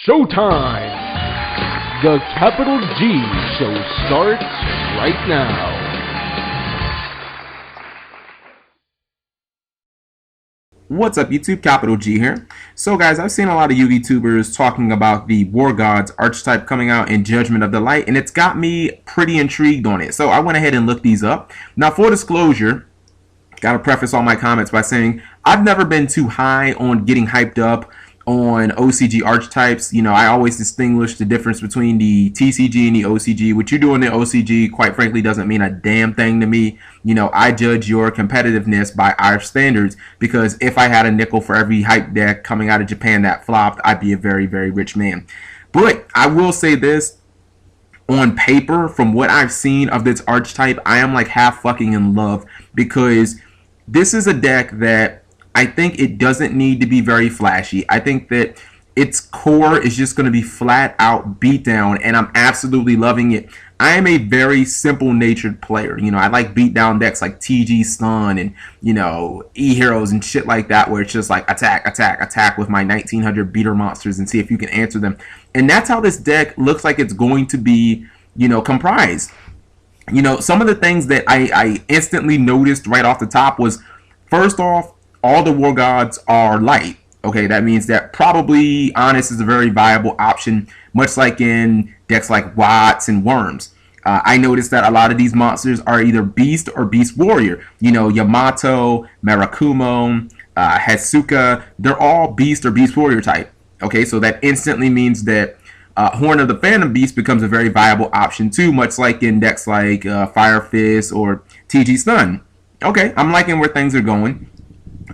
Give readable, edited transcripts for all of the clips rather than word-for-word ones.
Showtime! The Capital G Show starts right now. What's up YouTube, Capital G here. So guys, I've seen a lot of YouTubers talking about the War Gods archetype coming out in Judgment of the Light, and it's got me pretty intrigued on it. So I went ahead and looked these up. Now for disclosure, gotta preface all my comments by saying I've never been too high on getting hyped up on OCG archetypes. You know, I always distinguish the difference between the TCG and the OCG. What you do in the OCG, quite frankly, doesn't mean a damn thing to me. You know, I judge your competitiveness by our standards, because if I had a nickel for every hype deck coming out of Japan that flopped, I'd be a very, very rich man. But I will say this, on paper, from what I've seen of this archetype, I am like half fucking in love, because this is a deck that I think it doesn't need to be very flashy. I think that its core is just going to be flat out beatdown, and I'm absolutely loving it. I am a very simple natured player. You know, I like beatdown decks like TG Stun and, you know, E-Heroes and shit like that, where it's just like attack, attack, attack with my 1900 beater monsters and see if you can answer them. And that's how this deck looks like it's going to be, you know, comprised. You know, some of the things that I instantly noticed right off the top was, first off, all the War Gods are light. Okay, that means that probably Honest is a very viable option, much like in decks like Watts and Worms. I noticed that a lot of these monsters are either Beast or Beast Warrior. You know, Yamato, Murakumo, Hetsuka, they're all Beast or Beast Warrior type. Okay, so that instantly means that Horn of the Phantom Beast becomes a very viable option too, much like in decks like Fire Fist or TG Stun. Okay, I'm liking where things are going.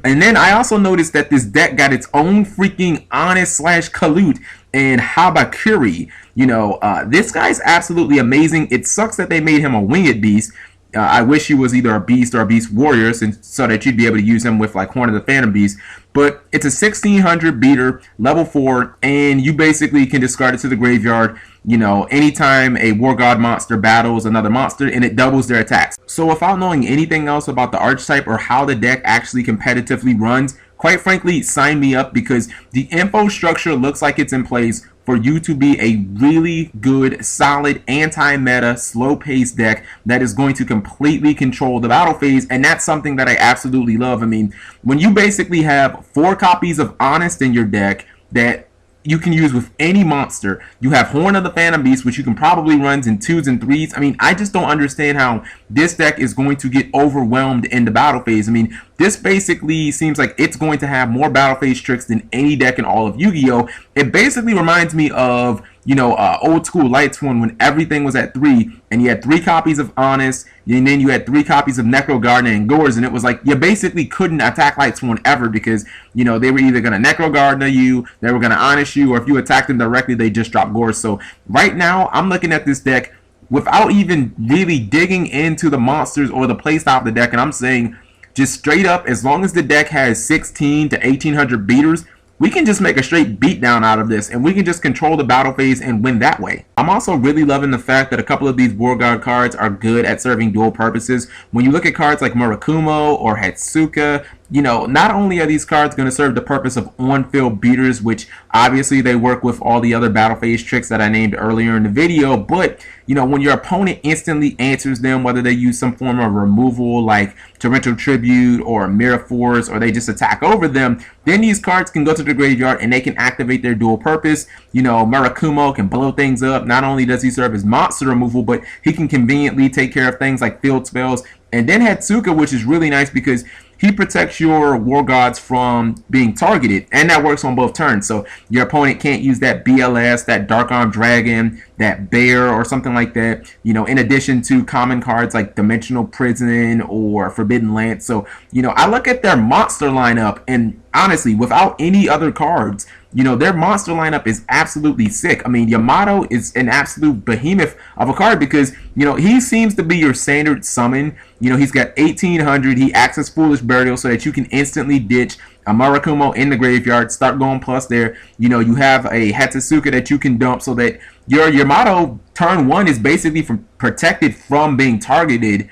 And then I also noticed that this deck got its own freaking Honest / Kalut and Habakuri. You know, this guy's absolutely amazing. It sucks that they made him a winged beast. I wish he was either a beast or a beast warrior, so that you'd be able to use him with like Horn of the Phantom Beast. But it's a 1600 beater, level 4, and you basically can discard it to the graveyard, you know, anytime a War God monster battles another monster, and it doubles their attacks. So without knowing anything else about the archetype or how the deck actually competitively runs, quite frankly, sign me up, because the info structure looks like it's in place for you to be a really good, solid, anti-meta, slow-paced deck that is going to completely control the battle phase, and that's something that I absolutely love. I mean, when you basically have 4 copies of Honest in your deck that you can use with any monster, you have Horn of the Phantom Beast, which you can probably run in 2s and 3s. I mean, I just don't understand how this deck is going to get overwhelmed in the battle phase. I mean, this basically seems like it's going to have more battle phase tricks than any deck in all of Yu-Gi-Oh! It basically reminds me of, you know, old school Lights one, when everything was at 3 and you had 3 copies of Honest, and then you had 3 copies of Necro Gardener and Gores, and it was like you basically couldn't attack Lights one ever, because, you know, they were either going to Necro Gardener you, they were going to Honest you, or if you attacked them directly, they just dropped Gores. So right now, I'm looking at this deck without even really digging into the monsters or the playstyle of the deck, and I'm saying, just straight up, as long as the deck has 16 to 1800 beaters, we can just make a straight beatdown out of this, and we can just control the battle phase and win that way. I'm also really loving the fact that a couple of these War God cards are good at serving dual purposes. When you look at cards like Murakumo or Hetsuka, you know, not only are these cards going to serve the purpose of on-field beaters, which obviously they work with all the other battle phase tricks that I named earlier in the video, but, you know, when your opponent instantly answers them, whether they use some form of removal like Torrential Tribute or Mirror Force, or they just attack over them, then these cards can go to the graveyard and they can activate their dual purpose. You know, Murakumo can blow things up. Not only does he serve as monster removal, but he can conveniently take care of things like field spells. And then Hetsuka, which is really nice because he protects your War Gods from being targeted, and that works on both turns. So your opponent can't use that BLS, that Dark Arm Dragon, that Bear, or something like that, you know, in addition to common cards like Dimensional Prison or Forbidden Lance. So, you know, I look at their monster lineup, and honestly, without any other cards, you know, their monster lineup is absolutely sick. I mean, Yamato is an absolute behemoth of a card because, you know, he seems to be your standard summon. You know, he's got 1800. He acts as Foolish Burial so that you can instantly ditch a Murakumo in the graveyard, start going plus there. You know, you have a Hetsuka that you can dump so that your Yamato turn 1 is basically protected from being targeted.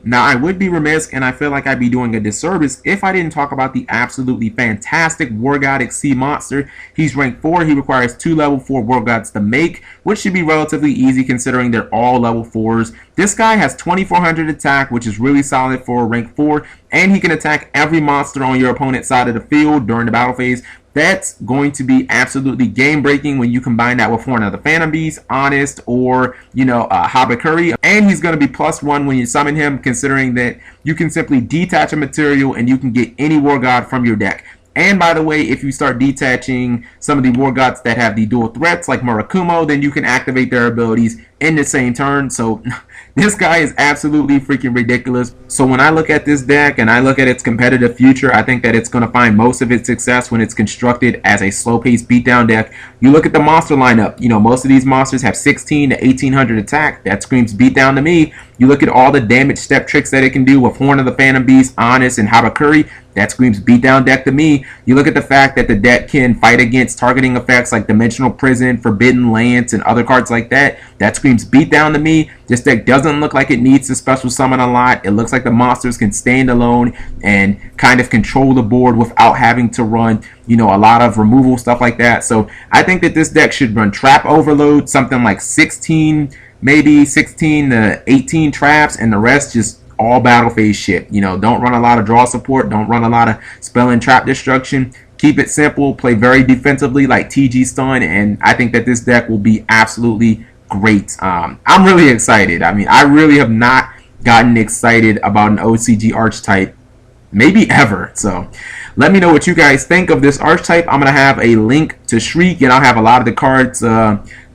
Now, I would be remiss, and I feel like I'd be doing a disservice if I didn't talk about the absolutely fantastic War God Exceed monster. He's rank 4. He requires 2 level 4 War Gods to make, which should be relatively easy considering they're all level 4s. This guy has 2400 attack, which is really solid for rank 4, and he can attack every monster on your opponent's side of the field during the battle phase. That's going to be absolutely game breaking when you combine that with Horn of the Phantom Beast, Honest, or Habakuri. And he's going to be +1 when you summon him, considering that you can simply detach a material and you can get any War God from your deck. And by the way, if you start detaching some of the War Gods that have the dual threats like Murakumo, then you can activate their abilities in the same turn. So this guy is absolutely freaking ridiculous. So when I look at this deck and I look at its competitive future, I think that it's going to find most of its success when it's constructed as a slow-paced beatdown deck. You look at the monster lineup, most of these monsters have 16 to 1800 attack. That screams beatdown to me. You look at all the damage step tricks that it can do with Horn of the Phantom Beast, Honest, and Habakuri. That screams beatdown deck to me. You look at the fact that the deck can fight against targeting effects like Dimensional Prison, Forbidden Lance, and other cards like that. That screams beatdown to me. This deck doesn't look like it needs to special summon a lot. It looks like the monsters can stand alone and kind of control the board without having to run, a lot of removal, stuff like that. So I think that this deck should run Trap Overload, something like 16, maybe 16 to 18 traps, and the rest just all battle phase shit. Don't run a lot of draw support. Don't run a lot of spell and trap destruction. Keep it simple. Play very defensively like TG Stun, and I think that this deck will be absolutely great. I'm really excited. I really have not gotten excited about an OCG archetype maybe ever. So let me know what you guys think of this archetype. I'm going to have a link to Shriek, and I'll have a lot of the cards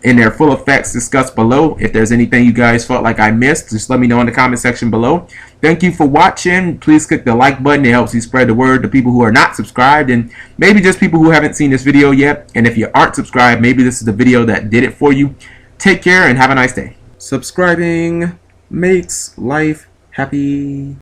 in their full effects discussed below. If there's anything you guys felt like I missed, just let me know in the comment section below. Thank you for watching. Please click the like button. It helps you spread the word to people who are not subscribed, and maybe just people who haven't seen this video yet. And if you aren't subscribed, maybe this is the video that did it for you. Take care and have a nice day. Subscribing makes life happy.